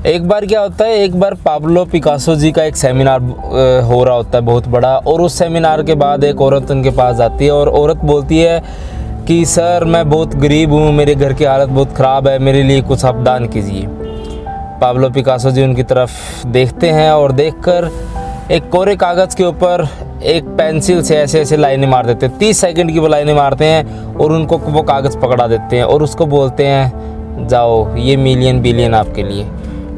एक बार क्या होता है, एक बार पाब्लो पिकासो जी का एक सेमिनार हो रहा होता है बहुत बड़ा, और उस सेमिनार के बाद एक औरत उनके पास आती है और औरत बोलती है कि सर मैं बहुत गरीब हूँ, मेरे घर की हालत बहुत ख़राब है, मेरे लिए कुछ आप दान कीजिए। पाब्लो पिकासो जी उनकी तरफ देखते हैं और देखकर एक कोरे कागज़ के ऊपर एक पेंसिल से ऐसे ऐसे लाइनें मार देते हैं। 30 सेकंड की वो लाइनें मारते हैं और उनको वो कागज़ पकड़ा देते हैं और उसको बोलते हैं जाओ ये मिलियन बिलियन आपके लिए।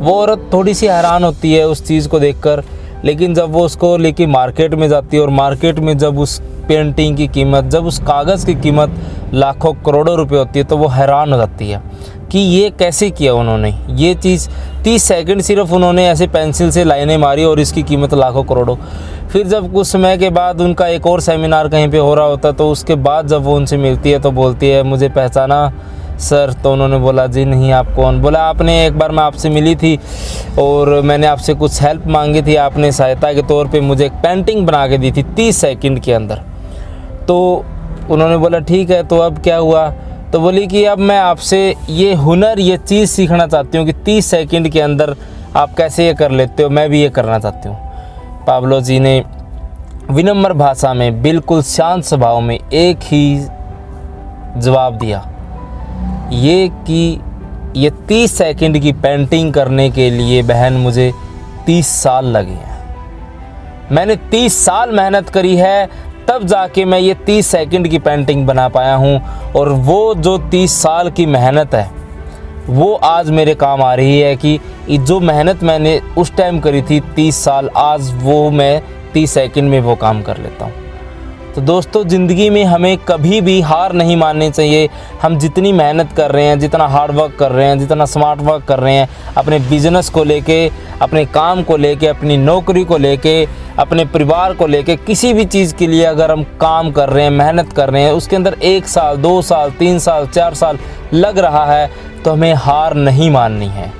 वो औरत थोड़ी सी हैरान होती है उस चीज़ को देखकर, लेकिन जब वो उसको लेके मार्केट में जाती है और मार्केट में जब उस पेंटिंग की कीमत, जब उस कागज़ की कीमत लाखों करोड़ों रुपए होती है, तो वो हैरान हो जाती है कि ये कैसे किया उन्होंने। ये चीज़ 30 सेकंड सिर्फ उन्होंने ऐसे पेंसिल से लाइनें मारी और इसकी कीमत लाखों करोड़ों। फिर जब कुछ समय के बाद उनका एक और सेमिनार कहीं पे हो रहा होता है, तो उसके बाद जब वो उनसे मिलती है तो बोलती है मुझे पहचाना सर? तो उन्होंने बोला जी नहीं, आप कौन? बोला आपने एक बार मैं आपसे मिली थी और मैंने आपसे कुछ हेल्प मांगी थी, आपने सहायता के तौर पे मुझे एक पेंटिंग बना के दी थी 30 सेकंड के अंदर। तो उन्होंने बोला ठीक है, तो अब क्या हुआ? तो बोली कि अब मैं आपसे ये हुनर, ये चीज़ सीखना चाहती हूँ कि 30 सेकंड के अंदर आप कैसे ये कर लेते हो, मैं भी ये करना चाहती हूँ। पाब्लो जी ने विनम्र भाषा में, बिल्कुल शांत स्वभाव में एक ही जवाब दिया, ये कि ये 30 सेकंड की पेंटिंग करने के लिए बहन मुझे 30 साल लगे हैं। मैंने 30 साल मेहनत करी है, तब जाके मैं ये 30 सेकंड की पेंटिंग बना पाया हूँ। और वो जो 30 साल की मेहनत है वो आज मेरे काम आ रही है कि जो मेहनत मैंने उस टाइम करी थी 30 साल, आज वो मैं 30 सेकंड में वो काम कर लेता हूँ। तो दोस्तों, ज़िंदगी में हमें कभी भी हार नहीं माननी चाहिए। हम जितनी मेहनत कर रहे हैं, जितना हार्ड वर्क कर रहे हैं, जितना स्मार्ट वर्क कर रहे हैं, अपने बिजनेस को लेके, अपने काम को लेके, अपनी नौकरी को लेके, अपने परिवार को लेके, किसी भी चीज़ के लिए अगर हम काम कर रहे हैं, मेहनत कर रहे हैं, उसके अंदर 1 साल, 2 साल, 3 साल, 4 साल लग रहा है, तो हमें हार नहीं माननी है।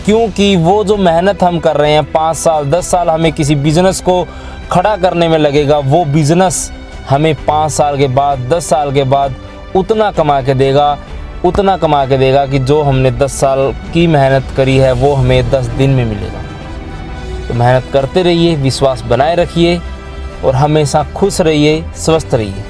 क्योंकि वो जो मेहनत हम कर रहे हैं, 5 साल 10 साल हमें किसी बिज़नेस को खड़ा करने में लगेगा, वो बिज़नेस हमें 5 साल के बाद, 10 साल के बाद उतना कमा के देगा कि जो हमने 10 साल की मेहनत करी है वो हमें 10 दिन में मिलेगा। तो मेहनत करते रहिए, विश्वास बनाए रखिए और हमेशा खुश रहिए, स्वस्थ रहिए।